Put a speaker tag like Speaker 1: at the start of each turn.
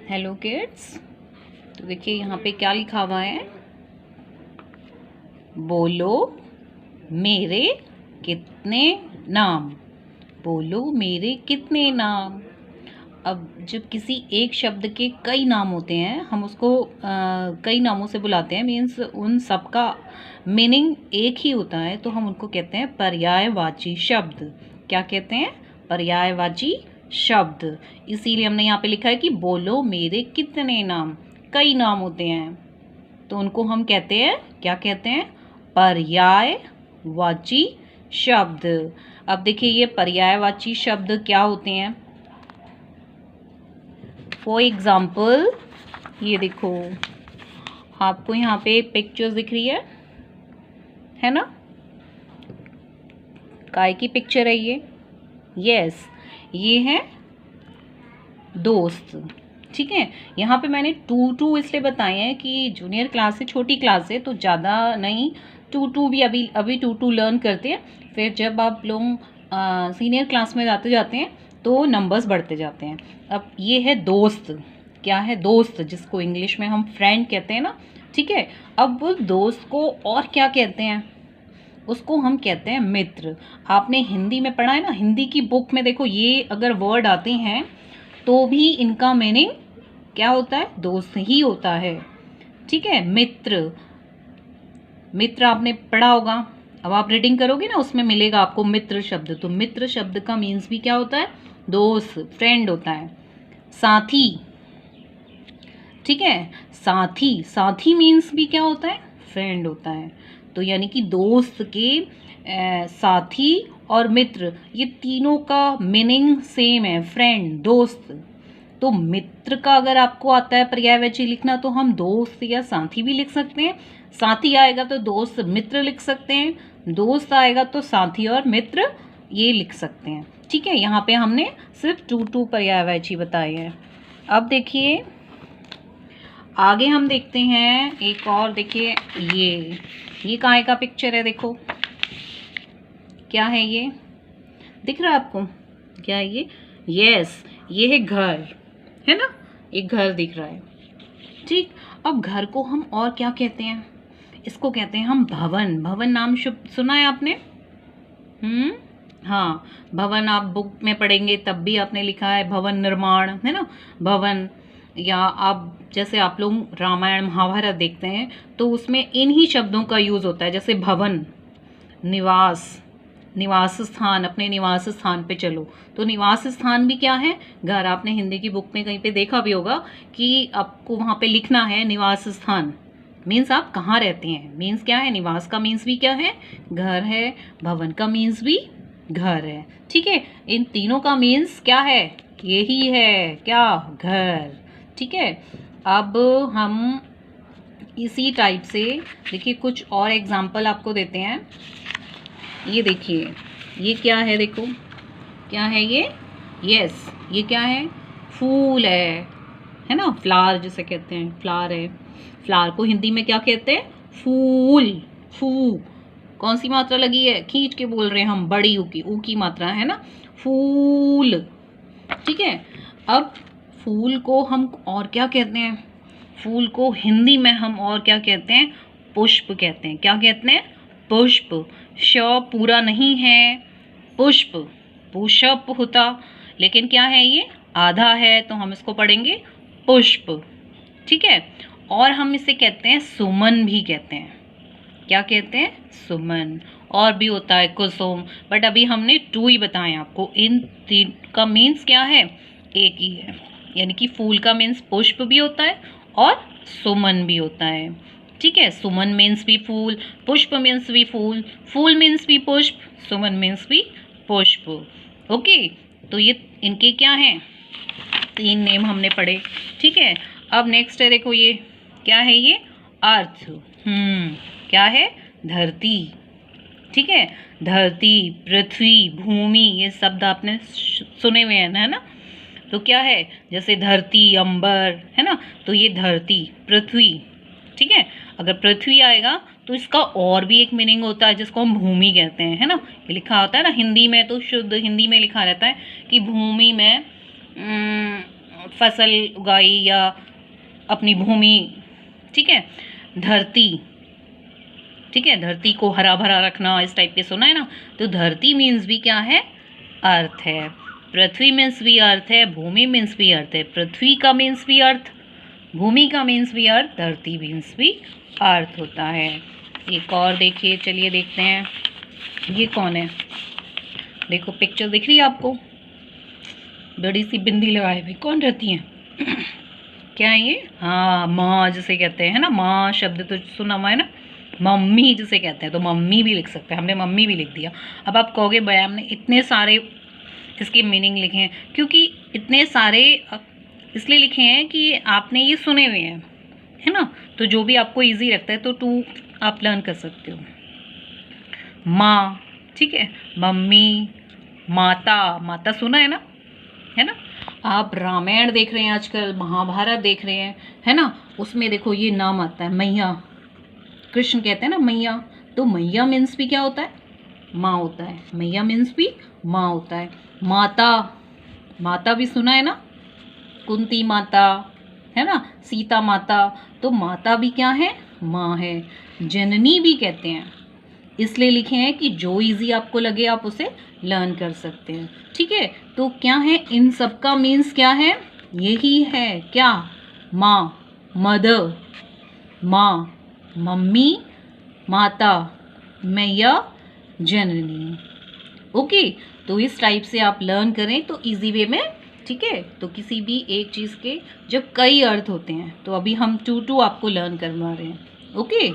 Speaker 1: Hello kids. तो देखिए यहाँ पे क्या लिखा हुआ है, बोलो मेरे कितने नाम। बोलो मेरे कितने नाम। अब जब किसी एक शब्द के कई नाम होते हैं हम उसको कई नामों से बुलाते हैं, मीन्स उन सब का मीनिंग एक ही होता है, तो हम उनको कहते हैं पर्यायवाची शब्द। क्या कहते हैं? पर्यायवाची शब्द। इसीलिए हमने यहाँ पे लिखा है कि बोलो मेरे कितने नाम। कई नाम होते हैं तो उनको हम कहते हैं, क्या कहते हैं? पर्यायवाची शब्द। अब देखिए ये पर्यायवाची शब्द क्या होते हैं। फॉर एग्जाम्पल ये देखो, आपको यहाँ पे पिक्चर्स दिख रही है ना? काय की पिक्चर है ये? यस, ये है दोस्त। ठीक है, यहाँ पे मैंने 2 इसलिए बताए हैं कि जूनियर क्लास से छोटी क्लास है तो ज़्यादा नहीं, 2 भी अभी 2 लर्न करते हैं। फिर जब आप लोग सीनियर क्लास में जाते हैं तो नंबर्स बढ़ते जाते हैं। अब ये है दोस्त। क्या है? दोस्त, जिसको इंग्लिश में हम फ्रेंड कहते हैं ना। ठीक है, अब वो दोस्त को और क्या कहते हैं? उसको हम कहते हैं मित्र। आपने हिंदी में पढ़ा है ना, हिंदी की बुक में देखो ये अगर वर्ड आते हैं तो भी इनका मीनिंग क्या होता है? दोस्त ही होता है। ठीक है, मित्र। मित्र आपने पढ़ा होगा, अब आप रीडिंग करोगे ना उसमें मिलेगा आपको मित्र शब्द। तो मित्र शब्द का मीन्स भी क्या होता है? दोस्त, फ्रेंड होता है। साथी। ठीक है, साथी। साथी मीन्स भी क्या होता है? फ्रेंड होता है। तो यानी कि दोस्त के साथी और मित्र, ये तीनों का मीनिंग सेम है, फ्रेंड, दोस्त। तो मित्र का अगर आपको आता है पर्यायवाची लिखना तो हम दोस्त या साथी भी लिख सकते हैं। साथी आएगा तो दोस्त मित्र लिख सकते हैं, दोस्त आएगा तो साथी और मित्र ये लिख सकते हैं। ठीक है, यहाँ पे हमने सिर्फ 2 पर्यायवाची बताए हैं। अब देखिए आगे हम देखते हैं एक और। देखिए ये कहाँ का पिक्चर है? देखो क्या है ये, दिख रहा है आपको? क्या है ये? यस, ये है घर, है ना? एक घर दिख रहा है। ठीक, अब घर को हम और क्या कहते हैं? इसको कहते हैं हम भवन। भवन नाम सुना है आपने? हाँ, भवन आप बुक में पढ़ेंगे तब भी आपने लिखा है भवन निर्माण, है ना? भवन। या आप जैसे आप लोग रामायण महाभारत देखते हैं तो उसमें इन्हीं शब्दों का यूज होता है, जैसे भवन, निवास, निवास स्थान। अपने निवास स्थान पे चलो, तो निवास स्थान भी क्या है? घर। आपने हिंदी की बुक में कहीं पे देखा भी होगा कि आपको वहाँ पे लिखना है निवास स्थान, मीन्स आप कहाँ रहते हैं। मीन्स क्या है? निवास का मीन्स भी क्या है? घर है। भवन का मीन्स भी घर है। ठीक है, इन तीनों का मीन्स क्या है? यही है, क्या? घर। ठीक है, अब हम इसी टाइप से देखिए कुछ और एग्जाम्पल आपको देते हैं। ये देखिए ये क्या है? देखो क्या है ये? यस, ये क्या है? फूल है ना? फ्लावर जिसे कहते हैं, फ्लावर है। फ्लावर को हिंदी में क्या कहते हैं? फूल। फू, कौन सी मात्रा लगी है? खींच के बोल रहे हैं हम, बड़ी ऊ की मात्रा है ना, फूल। ठीक है, अब फूल को हम और क्या कहते हैं? फूल को हिंदी में हम और क्या कहते हैं? पुष्प कहते हैं। क्या कहते हैं? पुष्प। श पूरा नहीं है, पुष्प। पुष्प होता, लेकिन क्या है ये? आधा है, तो हम इसको पढ़ेंगे पुष्प। ठीक है, और हम इसे कहते हैं सुमन भी कहते हैं। क्या कहते हैं? सुमन। और भी होता है कुसुम, बट अभी हमने 2 ही बताए आपको। इन 3 का मीन्स क्या है? एक ही है। यानी कि फूल का मीन्स पुष्प भी होता है और सुमन भी होता है। ठीक है, सुमन मीन्स भी फूल, पुष्प मीन्स भी फूल, फूल मीन्स भी पुष्प, सुमन मीन्स भी पुष्प। ओके, तो ये इनके क्या हैं? 3 नेम हमने पढ़े। ठीक है, अब नेक्स्ट है, देखो ये क्या है? ये अर्थ। क्या है? धरती। ठीक है, धरती, पृथ्वी, भूमि, ये शब्द आपने सुने हुए हैं, है ना? तो क्या है? जैसे धरती, अंबर, है ना? तो ये धरती, पृथ्वी। ठीक है, अगर पृथ्वी आएगा तो इसका और भी एक मीनिंग होता है जिसको हम भूमि कहते हैं, है ना? ये लिखा होता है ना हिंदी में, तो शुद्ध हिंदी में लिखा रहता है कि भूमि में फसल उगाई या अपनी भूमि, ठीक है। धरती, ठीक है, धरती को हरा भरा रखना, इस टाइप के सुना है ना। तो धरती मीन्स भी क्या है, अर्थ है। पृथ्वी मीन्स भी अर्थ है, भूमि मीन्स भी अर्थ है। पृथ्वी का मीन्स भी अर्थ, भूमि का मीन्स भी अर्थ, धरती मीन्स भी अर्थ होता है। एक और देखिए, चलिए देखते हैं ये कौन है। देखो पिक्चर दिख रही है आपको, बड़ी सी बिंदी लगाए हुई कौन रहती है क्या है ये? हाँ, माँ जिसे कहते हैं ना, माँ शब्द तो सुना हुआ है ना, मम्मी जिसे कहते हैं, तो मम्मी भी लिख सकते हैं, हमने मम्मी भी लिख दिया। अब आप कहोगे मैम ने इतने सारे इसके मीनिंग लिखे हैं, क्योंकि इतने सारे इसलिए लिखे हैं कि आपने ये सुने हुए हैं, है ना। तो जो भी आपको इजी लगता है तो टू आप लर्न कर सकते हो। माँ, ठीक है, मम्मी, माता, माता सुना है ना, है ना। आप रामायण देख रहे हैं आजकल, महाभारत देख रहे हैं, है ना, उसमें देखो ये नाम आता है मैया, कृष्ण कहते हैं ना मैया। तो मैया मीन्स भी क्या होता है, माँ होता है। मैया मीन्स भी माँ होता है। माता, माता भी सुना है ना, कुंती माता, है ना, सीता माता। तो माता भी क्या है, माँ है। जननी भी कहते हैं, इसलिए लिखे हैं कि जो इजी आपको लगे आप उसे लर्न कर सकते हैं, ठीक है। तो क्या है, इन सब का मीन्स क्या है, यही है क्या, माँ, मदर, माँ, मम्मी, माता, मैया, जननी। ओके, तो इस टाइप से आप लर्न करें तो इजी वे में, ठीक है। तो किसी भी एक चीज़ के जब कई अर्थ होते हैं, तो अभी हम 2 आपको लर्न करवा रहे हैं। ओके।